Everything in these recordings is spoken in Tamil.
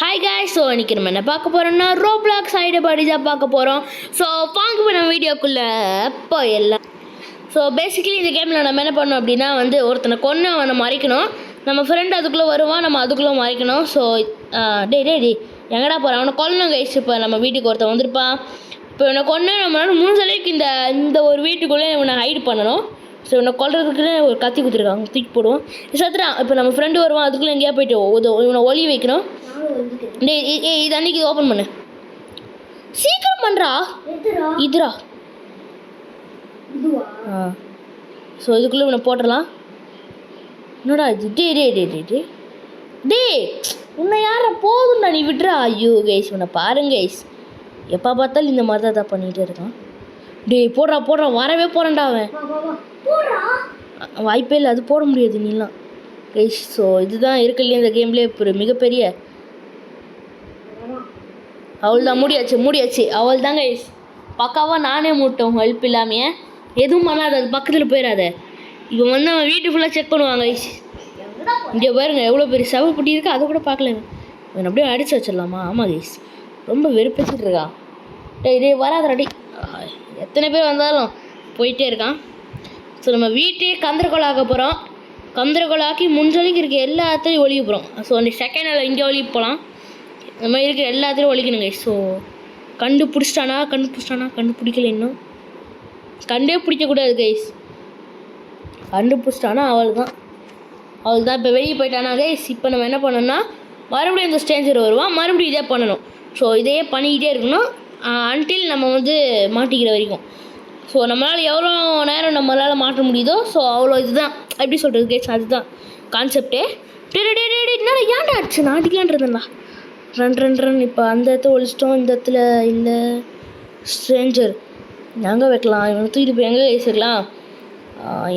ஹாய் guys, ஸோ இன்றைக்கி நம்ம என்ன பார்க்க போகிறோம்னா ரோப்ளாக்ஸ் ஐடியா பாடி தான் பார்க்க போகிறோம். ஸோ வாங்க போய் நம்ம வீடியோக்குள்ளே போயிடலாம். ஸோ பேசிக்கலி இந்த கேமில் நம்ம என்ன பண்ணோம் அப்படின்னா ஒருத்தனை கொன்று அவனை மறைக்கணும். நம்ம ஃப்ரெண்டு அதுக்குள்ளே வருவான், நம்ம அதுக்குள்ளே மறைக்கணும். ஸோ டே எங்கடா போகிறான்? அவனை கொல்லணும் கைஸ். இப்போ நம்ம வீட்டுக்கு ஒருத்தன் வந்திருப்பான். இப்போ இவனை கொன்று நம்மளால முடிஞ்ச அளவுக்கு இந்த ஒரு வீட்டுக்குள்ளே இவனை ஹைட் பண்ணணும். ஸோ இவனை கொல்றதுக்குன்னு ஒரு கத்தி கொடுத்துருக்காங்க, தூக்கி போடுவோம். சத்துறான். இப்போ நம்ம ஃப்ரெண்டு வருவான், அதுக்குள்ளே எங்கேயா போயிட்டு இவனை ஒலி வைக்கணும். இது அன்னைக்கு ஓப்பன் பண்ணு, சீக்கிரம் பண்றா. இதுரா ஸோ இதுக்குள்ளே இவனை போட்டுடலாம். என்னடா இது? டே உன்னை யார போதும்டா, நீ விட்டுறா. ஐயோ கைஸ், உன்னை பாருங்க கைஸ், எப்போ பார்த்தாலும் இந்த மாதிரி தான் பண்ணிகிட்டே இருக்கான். டே போடுறா வரவே போகிறேன்டா அவன். வாய்ப்பே இல்லை, அது போட முடியாது நீலாம் கைஸ். ஸோ இதுதான் இருக்குல்லையே இந்த கேம்லேயே ஒரு மிகப்பெரிய அவள் தான். முடியாச்சு அவள் தாங்க கைஸ். பக்காவாக நானே மூட்டோம் ஹெல்ப் இல்லாமையே. எதுவும் பண்ணாது, அது பக்கத்தில் போயிடாத. இப்போ அவன் வீட்டு ஃபுல்லாக செக் பண்ணுவாங்க கைஸ். இங்கே பாருங்க எவ்வளோ பெரிய சவப்பட்டி இருக்குது, அதை கூட பார்க்கல. இவன் அப்படியே அடித்து வச்சிடலாமா? ஆமாம் கைஸ், ரொம்ப வெறுப்பிச்சுட்டு இருக்கான். டே வராதடி. எத்தனை பேர் வந்தாலும் போயிட்டே இருக்கான். ஸோ நம்ம வீட்டையே கந்தரகோலாக்க போகிறோம். கந்தரகோலாக்கி முன்சொலிக்கு இருக்க எல்லாத்தையும் ஒழிக்க போகிறோம். ஸோ அந்த செகண்டில் இங்கே ஒழிக்க போகலாம். இந்த மாதிரி இருக்கிற எல்லாத்தையும் ஒழிக்கணுங்க. ஸோ கண்டுபிடிச்சிட்டானா கண்டுபிடிக்கல, இன்னும் கண்டே பிடிக்கக்கூடாது கைஸ். கண்டுபிடிச்சிட்டானா அவள் தான். இப்போ வெளியே போயிட்டானா கைஸ். இப்போ நம்ம என்ன பண்ணோம்னா மறுபடியும் இந்த ஸ்டேஞ்சர் வருவான், மறுபடியும் இதே பண்ணணும். ஸோ இதையே பண்ணிக்கிட்டே இருக்கணும் அன்டில் நம்ம மாட்டிக்கிற வரைக்கும். ஸோ நம்மளால் எவ்வளோ நேரம் நம்மளால் மாட்ட முடியுதோ ஸோ அவ்வளோ இதுதான். எப்படி சொல்கிறது கைஸ், அதுதான் கான்செப்டே. என்னடா ஏன்டா ஆச்சு, நாட்டிக்கலான்றதுண்ணா. ரன். இப்போ அந்த இடத்த ஒழிச்சிட்டோம், இந்த இடத்துல இல்லை. ஸ்ட்ரேஞ்சர் எங்கே வைக்கலாம்? இவனை தூக்கிட்டு போய் எங்கே வச்சுக்கலாம்?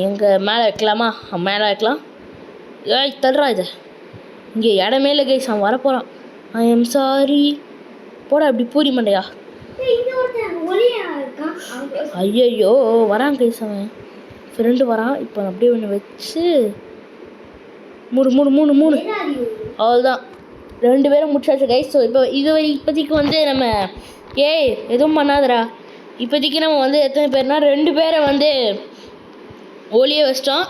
எங்கே மேலே வைக்கலாமா? மேலே வைக்கலாம். தள்ளுறா இதை. இங்கே இடமே இல்லை கைஸ், அவன் வரப்போகிறான். I am sorry. போடா அப்படி பூரி மண்டையா. ஐயோ வரான் கைஸ், அவன் ஃப்ரெண்டு வரான். இப்போ அப்படியே ஒன்று வச்சு மூணு அவ்வளோதான். 2 பேரும் முடிச்சாச்சு கைஸ். ஸோ இப்போ இப்போதைக்கு நம்ம எதுவும் பண்ணாதடா. இப்போதைக்கு நம்ம எத்தனை பேர்னா 2 பேரை ஒளிய வச்சிட்டோம்.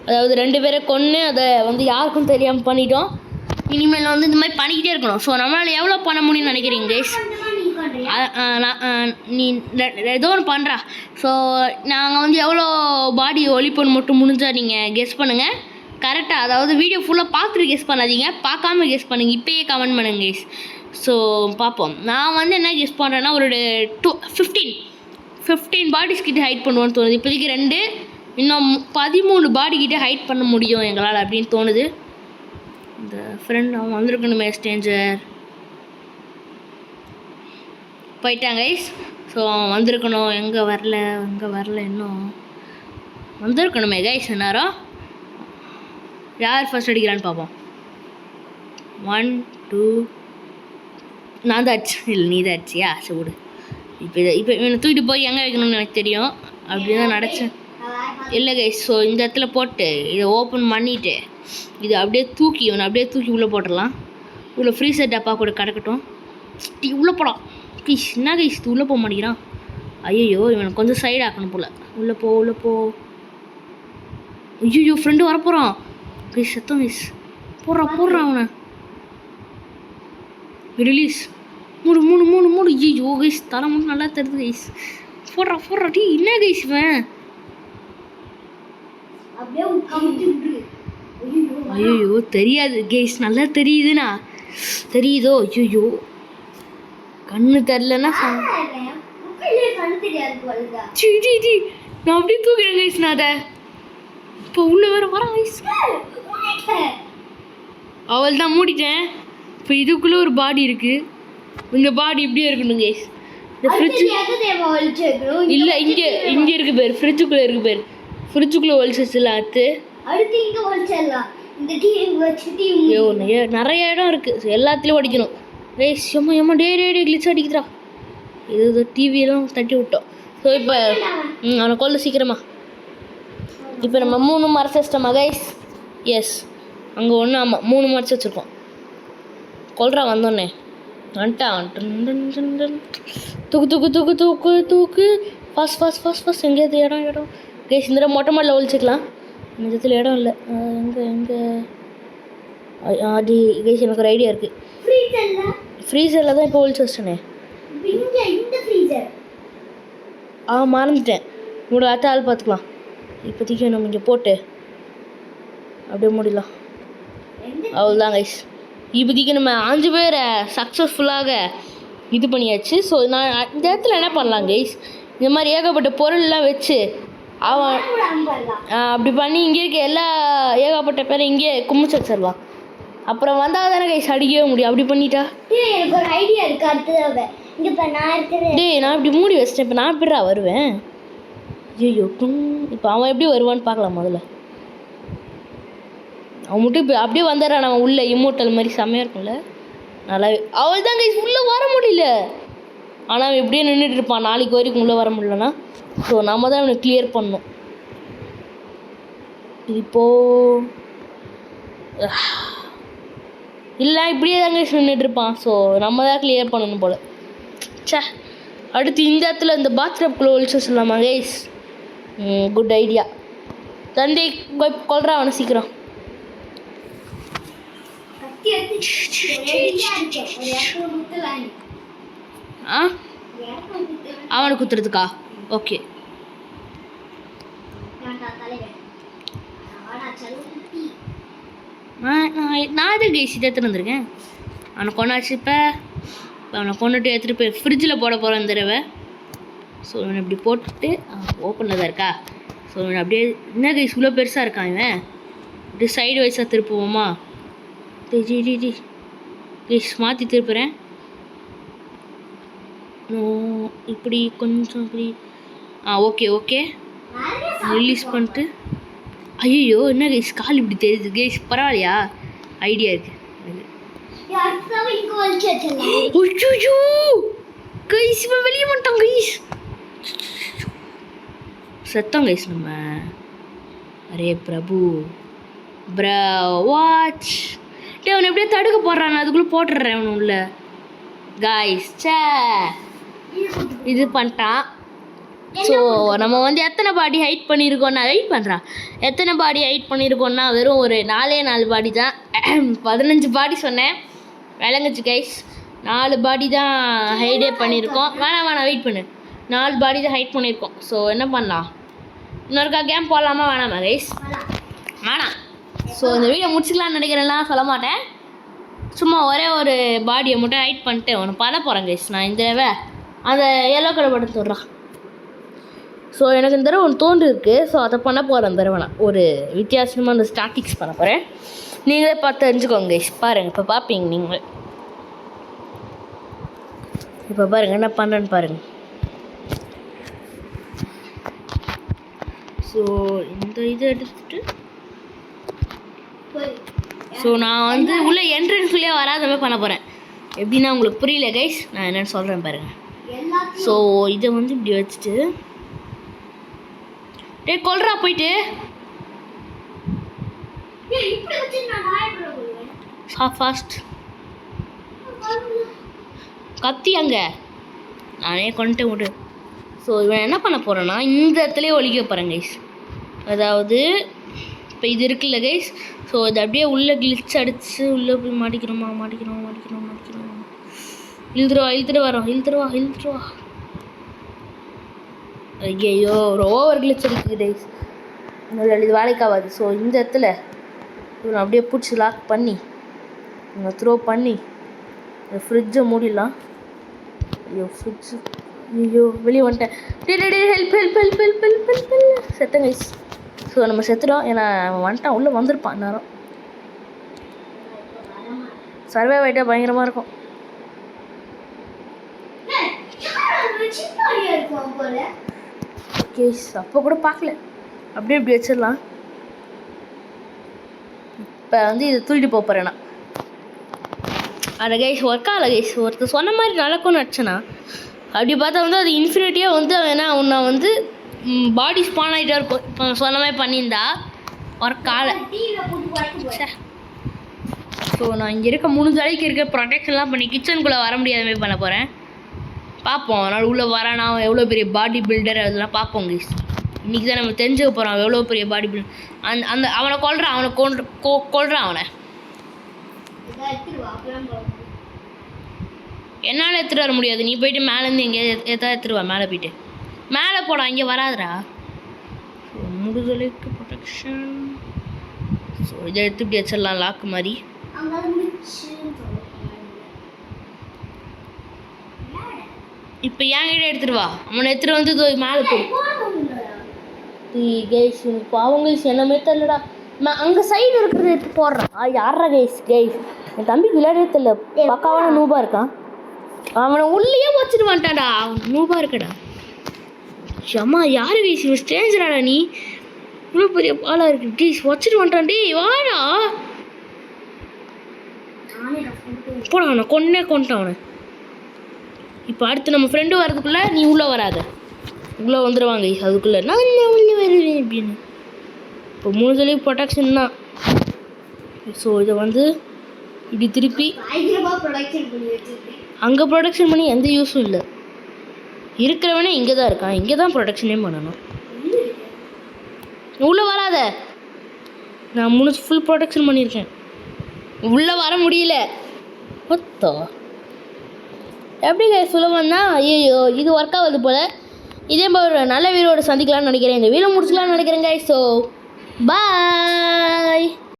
அதாவது 2 பேரை கொன்று அதை யாருக்கும் தெரியாமல் பண்ணிட்டோம். இனிமேல் இந்த மாதிரி பண்ணிக்கிட்டே இருக்கணும். ஸோ நம்மளால் எவ்வளோ பண்ண முடியும்னு நினைக்கிறீங்க கைஸ்? நீ ஏதோ ஒன்று பண்ணுறா. ஸோ நாங்கள் எவ்வளோ பாடி ஒழிப்புன்னு மட்டும் முடிஞ்சால் நீங்கள் கெஸ் பண்ணுங்கள் கரெக்டாக. அதாவது வீடியோ ஃபுல்லாக பார்த்துட்டு கெஸ் பண்ணாதீங்க, பார்க்காம கெஸ் பண்ணுங்கள். இப்போயே கமெண்ட் பண்ணுங்க கெஸ். ஸோ பார்ப்போம். நான் என்ன கெஸ் பண்ணுறேன்னா ஒரு 15 பாடிஸ் கிட்டே ஹைட் பண்ணுவோன்னு தோணுது. இப்போதைக்கு 2, இன்னும் 13 பாடி கிட்டே ஹைட் பண்ண முடியும் எங்களால் அப்படின்னு தோணுது. இந்த ஃப்ரெண்ட் அவன் வந்திருக்கணுமே, ஸ்டேஞ்சர் போயிட்டாங்க கைஸ். ஸோ அவன் வந்திருக்கணும், எங்கே வரல இன்னும் வந்திருக்கணுமே கைஸ். நேரம் யார் ஃபர்ஸ்ட் அடிக்கிறான்னு பார்ப்போம். 1 2 நான் தான் அடிச்சு, இல்லை நீ தான் அடிச்சியா? சூடு. இப்போ இவனை தூக்கிட்டு போய் எங்கே வைக்கணும்னு எனக்கு தெரியும். அப்படி தான் நினச்சேன். இல்லை கைஸ். ஸோ இந்த இடத்துல போட்டு இதை ஓப்பன் பண்ணிவிட்டு இது அப்படியே தூக்கி உள்ளே போட்டுடலாம். உள்ள ஃப்ரீசர் டப்பா கூட கிடக்கட்டும். உள்ளே போடலாம் ப்ளீஸ். என்ன கைஸ் இது உள்ளே போக மாட்டேங்கிறான்? ஐயோ இவனுக்கு கொஞ்சம் சைடு ஆக்கணும் போல். உள்ளே போ. ஐயோ ஃப்ரெண்டு வரப்போகிறான் கைஸ். சத்தம் கைஸ். போடுறான் அவனை. ரிலீஸ். மூணு. ஐயோ கைஸ், தலை மட்டும் நல்லா தெரியுது கைஸ். போடுறா டீ. என்ன கைஸ் இவன்? ஐயோ தெரியாது கைஸ், நல்லா தெரியுதுண்ணா. தெரியுதோ? ஐயோ கண்ணு தெரிலன்னா நான் அப்படியே தூக்கிறேன் கைஸ். நான் அதை இப்போ உள்ள வரேன் கைஸ். அவள் தான் மூடிட்டேன். இப்போ இதுக்குள்ளே ஒரு பாடி இருக்குது. இந்த பாடி இப்படியே இருக்கணும் கைஸ். இந்த ஃப்ரிட்ஜ் இல்லை, இங்கே இருக்கு பேர். ஃப்ரிட்ஜுக்குள்ளே இருக்கு பேர். ஃப்ரிட்ஜுக்குள்ளே ஒழிச்சிச்சுல அடுத்து நிறைய இடம் இருக்குது. எல்லாத்துலேயும் ஒடிக்கணும் கைஸ். எம்மா டே கிளிச் அடிக்குதுடா. இது டிவியெல்லாம் தட்டி விட்டோம். ஸோ இப்போ அவனை கொல்ல சீக்கிரமா. இப்போ நம்ம 3 மறைச்சு வச்சிட்டோமா கைஸ்? எஸ், அங்கே ஒன்று. ஆமாம் 3 மறைச்சு வச்சுருக்கோம். கொல்றா வந்தோடனே வந்துட்டான். தூக்கு தூக்கு தூக்கு தூக்கு தூக்கு ஃபஸ்ட் எங்கேயாவது இடம் கேஸ் இந்த மொட்டை மாடல ஒழிச்சிக்கலாம். நிஜத்தில் இடம் இல்லை. எங்கே அது கேஸ் எனக்கு ஒரு ஐடியா இருக்குது. ஃப்ரீசரில் தான் இப்போ ஒழிச்சு வச்சிட்டேனே. மறந்துட்டேன். உங்களோட அத்தை ஆள் பார்த்துக்கலாம். இப்போதைக்கு நம்ம இங்கே போட்டு அப்படியே முடியலாம். அவ்வளோதான் கைஸ். இப்போதைக்கு நம்ம 5 பேரை சக்ஸஸ்ஃபுல்லாக இது பண்ணியாச்சு. ஸோ நான் இந்த இடத்துல என்ன பண்ணலாம் கைஸ், இந்த மாதிரி ஏகப்பட்ட பொருள்லாம் வச்சு அவன் அப்படி பண்ணி இங்கே இருக்க எல்லா ஏகப்பட்ட பேரை இங்கே கும்பிச்சு வச்சிடலாம். அப்புறம் வந்தால் தானே கைஸ் அடிக்கவே முடியும். அப்படி பண்ணிட்டா எனக்கு ஒரு ஐடியா இருக்குது. அடுத்தது இங்கே இப்போ நான் இருக்கிறேன். நான் இப்படி மூடி வச்சிட்டேன். இப்போ நான் எப்படிடா வருவேன்? ஐயோ இப்போ அவன் எப்படி வருவான்னு பார்க்கலாம். முதல்ல அவன் மட்டும் இப்போ அப்படியே வந்துடுறான். அவன் உள்ள இம்மோட்டல் மாதிரி செம்மையாக இருக்கும்ல, நல்லாவே. அவள் தான் கைஸ் உள்ளே வர முடியல. ஆனால் அவன் எப்படியே நின்றுட்டு இருப்பான் நாளைக்கு வரைக்கும் உள்ளே வர முடியலன்னா. ஸோ நம்ம தான் அவனை கிளியர் பண்ணணும். இப்போது இல்லை இப்படியே தான் கைஸ் நின்றுட்டுருப்பான். ஸோ நம்ம தான் கிளியர் பண்ணணும் போல். சே, அடுத்து இந்த இடத்துல இந்த பாத்ரூம்குள்ளே ஒழிச்சு சொல்லலாமா கைஸ்? Good idea. தந்தை கொல்றா அவனை சீக்கிரம். அவனை குத்துறதுக்கா? ஓகே. நான் எதுக்கு கைஸ் இதை எடுத்துகிட்டு வந்திருக்கேன்? அவனை கொண்டாச்சு. இப்போ அவனை கொண்டுட்டு எடுத்துகிட்டு போய் ஃப்ரிட்ஜில் போட போகிறேன் இந்த தடவை. ஸோ இவனை இப்படி போட்டுட்டு ஓப்பனில் தான் இருக்கா. ஸோ இவனை அப்படியே என்ன கைஸ் இவ்வளோ பெருசாக இருக்கான் இவன். அப்படியே சைடு வைஸாக திருப்புவோமா? கைஸ் மாற்றி திருப்புறேன். இப்படி கொஞ்சம் இப்படி ஓகே ரிலீஸ் பண்ணிட்டு. ஐயோ என்ன கைஸ் கால் இப்படி தெரியுது கைஸ். பரவாயில்லையா? ஐடியா இருக்குது. ஐயோ கைஸ் இவன் வெளியே வந்துட்டான் கைஸ். செத்தம் கைஸ் நம்ம. அரே பிரபு வாட்ச். அவனை எப்படியே தடுக்க போடுறான். அதுக்குள்ளே போட்டுடுறேன் அவனு உள்ள கைஸ். இது பண்ணிட்டான். ஸோ நம்ம வந்து எத்தனை பாடி ஹைட் பண்ணியிருக்கோன்னா வெயிட் பண்ணுறான். எத்தனை பாடி ஹைட் பண்ணியிருக்கோன்னா வெறும் ஒரு 4 பாடி தான். 15 பாடி சொன்னேன், விளங்குச்சு கைஸ். 4 பாடி தான் ஹைடே பண்ணியிருக்கோம். வேணாம் வெயிட் பண்ணு. 4 பாடி தான் ஹைட் பண்ணியிருக்கோம். ஸோ என்ன பண்ணலாம்? இன்னொருக்கா கேம் போடலாமா வேணாமா கைஸ்? வேணாம். ஸோ இந்த வீடியோ முடிச்சுக்கலான்னு நினைக்கிறேன்லாம் சொல்ல மாட்டேன். சும்மா ஒரே ஒரு பாடியை மட்டும் ஹைட் பண்ணிட்டு ஒன்று பண்ண போகிறேன் கைஸ். நான் இந்த தடவை அந்த எல்லோ கலர் படம் தோடுறான். ஸோ எனக்கு இந்த தடவை ஒன்று தோன்று இருக்குது. ஸோ அதை பண்ண போகிறேன். இந்த தடவை நான் ஒரு வித்தியாசமாக அந்த ஸ்டாட்டிக்ஸ் பண்ண போகிறேன். நீங்களே பார்த்து தெரிஞ்சுக்கோங்க கைஸ். பாருங்கள், இப்போ பார்ப்பீங்க நீங்கள். இப்போ பாருங்கள் என்ன பண்ணுறேன்னு பாருங்கள். ஸோ இந்த இதை எடுத்துட்டு ஸோ நான் வந்து உள்ள என்ட்ரன்ஸ்குள்ளேயே வராத மாதிரி பண்ண போகிறேன். எப்படின்னா உங்களுக்கு புரியல கைஸ், நான் என்னென்னு சொல்கிறேன் பாருங்கள். ஸோ இதை வந்து இப்படி வச்சுட்டு கொல்றா போயிட்டு ஃபாஸ்ட் கத்தி அங்கே நானே கொண்டுட்டு விடு. ஸோ இவன் என்ன பண்ண போகிறேன்னா இந்த இடத்துலேயே ஒழிக்க போகிறேன் கைஸ். அதாவது இப்போ இது இருக்குல்ல கைஸ். ஸோ இது அப்படியே உள்ளே கிளிச் அடித்து உள்ளே போய் மாட்டிக்கிறோம். இழுத்துருவா. ஐயோ ஒரு ஓவர் கிளிச் அடிக்குது கைஸ். இது வேலைக்காகாது. ஸோ இந்த இடத்துல இவனை அப்படியே பிடிச்சி லாக் பண்ணி இவனை த்ரோ பண்ணி இந்த ஃப்ரிட்ஜை மூடிடலாம். ஐயோ வெளியே வந்துட்டேன். Help செத்தேன் guys. ஸோ நம்ம செத்துட்டோம். ஏன்னா அவன் வந்துட்டான், உள்ளே வந்திருப்பான் நேரம். சர்வே ஆகிட்டா பயங்கரமாக இருக்கும். கேஸ் அப்போ கூட பார்க்கல. அப்படியே இப்படி வச்சிடலாம். இப்போ வந்து இதை தூக்கிட்டு போகிறேன் நான். அந்த கைஸ் ஒர்க் ஆகலை கைஸ். ஒருத்தர் சொன்ன மாதிரி நடக்கும்னு நினச்சேன்னா அப்படி பார்த்தா வந்து அது இன்ஃபினிட்டியாக வந்து அவன் என்ன ஒன்றா வந்து பாடி ஸ்பான் ஆகிட்டே இருக்கும். இப்போ சொன்ன மாதிரி பண்ணியிருந்தா ஒர்க் ஆகலை. ஸோ நான் இங்கே இருக்க முடிஞ்ச அளவுக்கு இருக்க ப்ரொடெக்ஷன்லாம் பண்ணி கிச்சனுக்குள்ளே வர முடியாத மாதிரி பண்ண போகிறேன். பார்ப்போம் அதனால் உள்ளே வரானா எவ்வளோ பெரிய பாடி பில்டர் அதெல்லாம் பார்ப்போம் கைஸ். இன்றைக்கி தான் நம்ம தெரிஞ்சுக்க போகிறோம் எவ்வளோ பெரிய பாடி பில்டர். அந்த அவனை கொல்றான் அவனை. என்னால் எடுத்துகிட்டு வர முடியாது. நீ போயிட்டு மேலேருந்து எங்கேயாவது எடுத்துருவா. மேலே போயிட்டு மேலே போடா, இங்கே வராதுடா. ஸோ முடிஞ்சளவுக்கு ப்ரொடெக்ஷன். ஸோ இதை எடுத்து இப்படி வச்சிடலாம் லாக்கு மாதிரி. இப்போ என் கிட்ட எடுத்துட்டு வா. அவனை எடுத்துகிட்டு வந்து மேலே போடு. கைஸ் பாவம் கைஸ், என்னமே தெரியலடா. அங்கே சைடு இருக்கிறத எடுத்து போடுறான். யாரா கைஸ்? என் தம்பி விளையாடவே தெரியல, பக்காவான நூபா இருக்கான். அவனை உள்ளேயே வச்சுட்டு வந்துட்டான்டா. அவன் நூபா இருக்கடா. அம்மா யாரு கைஸ்? இவன் ஸ்ட்ரேஞ்சராடா. நீ இவ்வளோ பெரிய பாலாக இருக்கு கைஸ், வச்சுட்டு வந்துட்டான். டே வாடா போட. அவனை கொண்டுட்டான் அவனை. இப்போ அடுத்து நம்ம ஃப்ரெண்டு வரதுக்குள்ளே நீ உள்ளே வராத. உள்ளே வந்துடுவாங்க கைஸ். அதுக்குள்ளே நான் உள்ளே வருவேன் அப்படின்னு. இப்போ 3 சொல்லி ப்ரொடெக்ஷன் தான். ஸோ இதை வந்து இப்படி திருப்பி அங்கே ப்ரொடெக்ஷன் பண்ணி எந்த யூஸும் இல்லை. இருக்கிறவனே இங்கே தான் இருக்கான். இங்கே தான் ப்ரொடெக்ஷனே பண்ணணும். உள்ளே வராத. நான் ஃபுல் ப்ரொடெக்ஷன் பண்ணியிருக்கேன். உள்ளே வர முடியல. ஒத்தோ எப்படி சுலபம் தான். ஐயோ இது ஒர்க் ஆகுது போல். இதே மாதிரி ஒரு நல்ல வீடியோட சந்திக்கலாம்னு நினைக்கிறேன். இந்த வீடியோ முடிச்சுக்கலாம்னு நினைக்கிறேன் கைஸ். So bye.